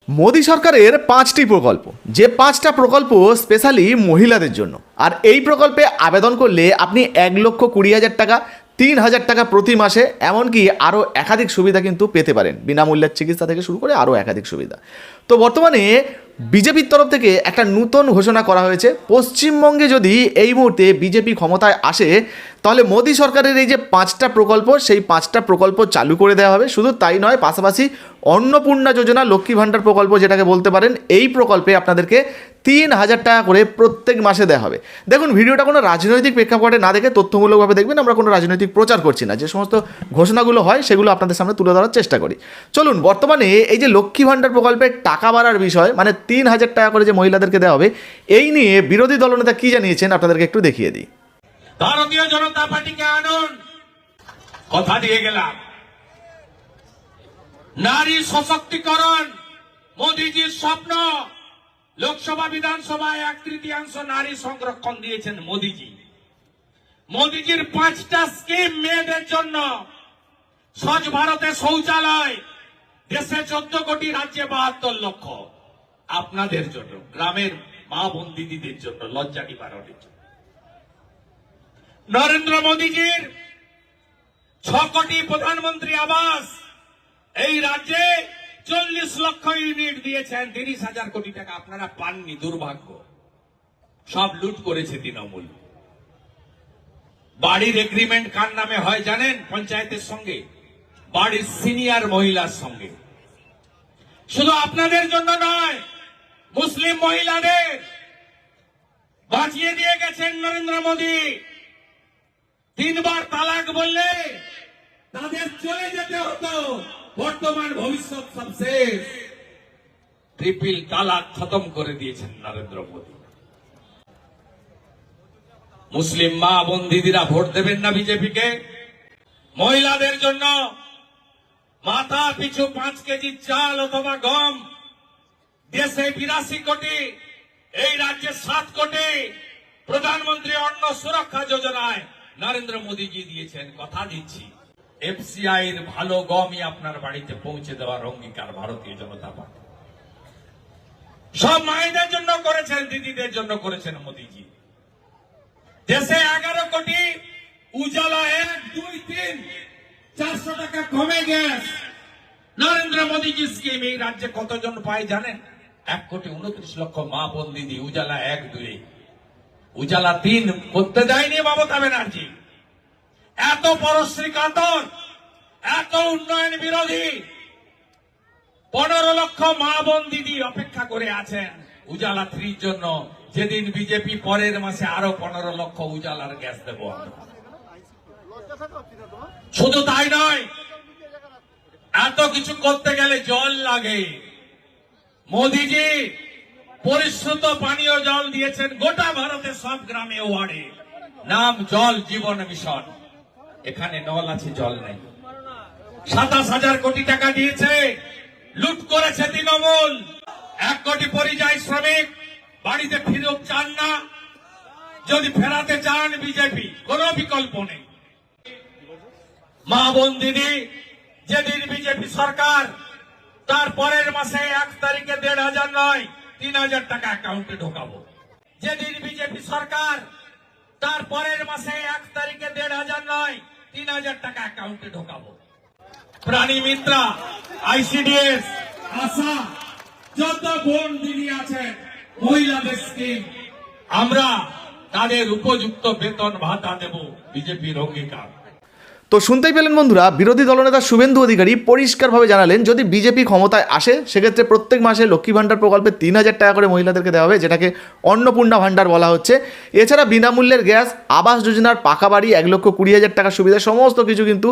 মোদী সরকারের 5টি প্রকল্প, যে 5টা প্রকল্প স্পেশালি মহিলাদের জন্য। আর এই প্রকল্পে আবেদন করলে আপনি 1,20,000 টাকা, 3,000 টাকা প্রতি মাসে, এমনকি আরও একাধিক সুবিধা কিন্তু পেতে পারেন। বিনামূল্যের চিকিৎসা থেকে শুরু করে আরও একাধিক সুবিধা। তো বর্তমানে বিজেপির তরফ থেকে একটা নূতন ঘোষণা করা হয়েছে। পশ্চিমবঙ্গে যদি এই মুহূর্তে বিজেপি ক্ষমতায় আসে, তাহলে মোদী সরকারের এই যে 5টা প্রকল্প, সেই 5টা প্রকল্প চালু করে দেওয়া হবে। শুধু তাই নয়, পাশাপাশি অন্নপূর্ণা যোজনা, লক্ষ্মী ভাণ্ডার প্রকল্প যেটাকে বলতে পারেন, এই প্রকল্পে আপনাদেরকে 3,000 টাকা করে প্রত্যেক মাসে দেওয়া হবে। দেখুন, ভিডিওটা কোনো রাজনৈতিক প্রেক্ষাপটে না দেখে তথ্যমূলকভাবে দেখবেন। আমরা কোনো রাজনৈতিক প্রচার করছি না, যে সমস্ত ঘোষণাগুলো হয় সেগুলো আপনাদের সামনে তুলে ধরার চেষ্টা করি। চলুন, বর্তমানে এই যে লক্ষ্মী ভাণ্ডার প্রকল্পের টাকা বাড়ার বিষয়, মানে 3,000 টাকা করে যে মহিলাদেরকে দেওয়া হবে, এই নিয়ে বিরোধী দলনেতা কি জানিয়েছেন আপনাদেরকে একটু দেখিয়ে দিই। ভারতীয় জনতা পার্টিকে আনুন, কথা দিয়ে গেলাম। নারী সশক্তিকরণ মোদীজির স্বপ্ন। লোকসভা বিধানসভায় 1/3 নারী সংরক্ষণ দিয়েছেন মোদীজি। মোদীজির 5টা স্কিম মেয়েদের জন্য। স্বচ্ছ ভারতে শৌচালয়, দেশে 14 কোটি, রাজ্যে 72 লক্ষ। আপনাদের জন্য, গ্রামের মা বোন দিদিদের জন্য, লজ্জা নিবারণের জন্য। নরেন্দ্র মোদীজির 6 কোটি প্রধানমন্ত্রী আবাস, এই রাজ্যে 40 লক্ষ ইউনিট দিয়েছেন। 30,000 কোটি টাকা আপনারা পাননি, দুর্ভাগ্য। সব লুট করেছে তৃণমূল। বাড়ির এগ্রিমেন্ট কার নামে হয় জানেন? পঞ্চায়েতের সঙ্গে, বাড়ির সিনিয়র মহিলার সঙ্গে। শুধু আপনাদের জন্য নয়, মুসলিম মহিলাদের বাঁচিয়ে দিয়ে গেছেন নরেন্দ্র মোদী। 3 বার তালাক বললে তাদের চলে যেতে হতো, বর্তমান ভবিষ্যৎ সব শেষ। ট্রিপল তালাক খতম করে দিয়েছেন নরেন্দ্র মোদী। মুসলিম মা বোন দিদিরা ভোট দেবেন না বিজেপিকে। মহিলাদের জন্য মাথা পিছু 5 কেজি চাল অথবা গম, দেশে 82 কোটি, এই রাজ্যে 7 কোটি। প্রধানমন্ত্রী অন্ন সুরক্ষা যোজনায় নরেন্দ্র মোদীজি দিয়েছেন। কথা দিচ্ছি, এফসিআই এর ভালো গমই আপনার বাড়িতে পৌঁছে দেওয়ার অঙ্গীকার ভারতীয় জনতা পার্টি। সব মায়েদের জন্য করেছেন, দিদিদের জন্য করেছেন মোদীজি। দেশে 11 কোটি, উজালা 1, 2, 3, 400 টাকা কমে গ্যাস। নরেন্দ্র মোদীজি স্কিম এই রাজ্যে কতজন পায় জানেন? 1,29,00,000 মা বোন দিদি। উজালা 1, 2, উজালা 3 করতে দেয়নি মমতা ব্যানার্জি। এত পরশ্রী কাতর, এত উন্নয়ন বিরোধী। 15 লক্ষ মা বোন দিদি অপেক্ষা করে আছেন উজালা 3 জন্য। যেদিন বিজেপি পরের মাসে আরো 15 লক্ষ উজালার গ্যাস দেব। শুধু তাই নয়, এত কিছু করতে গেলে জল লাগে। মোদীজি পরিশ্রুত পানীয় জল দিয়েছেন গোটা ভারতের সব গ্রামে ওয়ার্ডে। নাম জল জীবন মিশন। এখানে নল আছে, জল নেই। 27,000 কোটি টাকা দিয়েছে, লুট করেছে তৃণমূল। 1 কোটি পরিযায়ী শ্রমিক বাড়িতে ফিরত চান না। যদি ফেরাতে চান বিজেপি, কোনো বিকল্প নেই। মা বোন দিদি, যেদিন বিজেপি সরকার, তার পরের মাসে 1 তারিখে 1,500 নয়, 3,000 টাকা অ্যাকাউন্টে ঢোকাবো। যেদিন বিজেপি সরকার, তার পরের মাসে 1 তারিখে 1,500 নয়, 3,000 টাকা অ্যাকাউন্টে ঢোকাবো। প্রাণী মিত্রা, আইসিডিএস, আশা, যত বোন দিদি আছেন, মহিলাদের স্কিম, আমরা তাদের উপযুক্ত বেতন ভাতা দেব, বিজেপির অঙ্গীকার। তো শুনতেই পেলেন বন্ধুরা, বিরোধী দলনেতা শুভেন্দু অধিকারী পরিষ্কারভাবে জানালেন, যদি বিজেপি ক্ষমতায় আসে সেক্ষেত্রে প্রত্যেক মাসে লক্ষ্মী ভাণ্ডার প্রকল্পে 3,000 টাকা করে মহিলাদেরকে দেওয়া হবে, যেটাকে অন্নপূর্ণা ভাণ্ডার বলা হচ্ছে। এছাড়া বিনামূল্যের গ্যাস, আবাস যোজনার পাকা বাড়ি, 1,20,000 টাকা সুবিধা, সমস্ত কিছু কিন্তু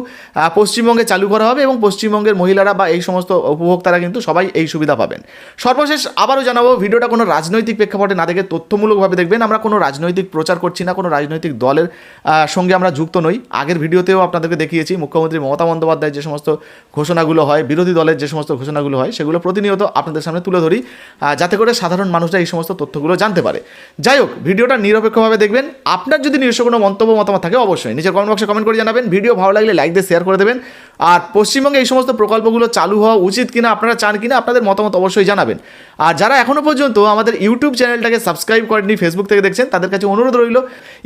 পশ্চিমবঙ্গে চালু করা হবে এবং পশ্চিমবঙ্গের মহিলারা বা এই সমস্ত উপভোক্তারা কিন্তু সবাই এই সুবিধা পাবেন। সর্বশেষ আবারও জানাবো, ভিডিওটা কোনো রাজনৈতিক প্রেক্ষাপটে না দেখে তথ্যমূলকভাবে দেখবেন। আমরা কোনো রাজনৈতিক প্রচার করছি না, কোনো রাজনৈতিক দলের সঙ্গে আমরা যুক্ত নই। আগের ভিডিওতেও আপনাদের আপনাদেরকে দেখিয়েছি মুখ্যমন্ত্রী মমতা বন্দ্যোপাধ্যায়ের যে সমস্ত ঘোষণাগুলো হয়, বিরোধী দলের যে সমস্ত ঘোষণাগুলো হয়, সেগুলো প্রতিনিয়ত আপনাদের সামনে তুলে ধরি, যাতে করে সাধারণ মানুষরা এই সমস্ত তথ্যগুলো জানতে পারে। যাই হোক, ভিডিওটা নিরপেক্ষভাবে দেখবেন। আপনার যদি নিজস্ব কোনো মন্তব্য মতামত থাকে অবশ্যই নিচের কমেন্ট বক্সে কমেন্ট করে জানাবেন। ভিডিও ভালো লাগলে লাইক দিয়ে শেয়ার করে দেবেন। আর পশ্চিমবঙ্গে এই সমস্ত প্রকল্পগুলো চালু হওয়া উচিত কিনা, আপনারা চান কিনা, আপনাদের মতামত অবশ্যই জানাবেন। আর যারা এখনও পর্যন্ত আমাদের ইউটিউব চ্যানেলটাকে সাবস্ক্রাইব করেননি, ফেসবুক থেকে দেখছেন, তাদের কাছে অনুরোধ রইল,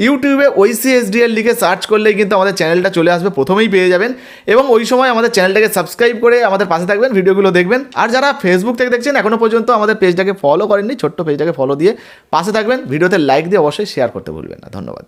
ইউটিউবে OECSDL লিখে সার্চ করলেই কিন্তু আমাদের চ্যানেলটা চলে আসবে, প্রথমেই পেয়ে যাবেন। এবং ওই সময় আমাদের চ্যানেলটাকে সাবস্ক্রাইব করে আমাদের পাশে থাকবেন, ভিডিওগুলো দেখবেন। আর যারা ফেসবুক থেকে দেখছেন এখনও পর্যন্ত আমাদের পেজটাকে ফলো করেননি, ছোট্ট পেজটাকে ফলো দিয়ে পাশে থাকবেন, ভিডিওতে লাইক দিয়ে অবশ্যই শেয়ার করতে ভুলবেন না। ধন্যবাদ।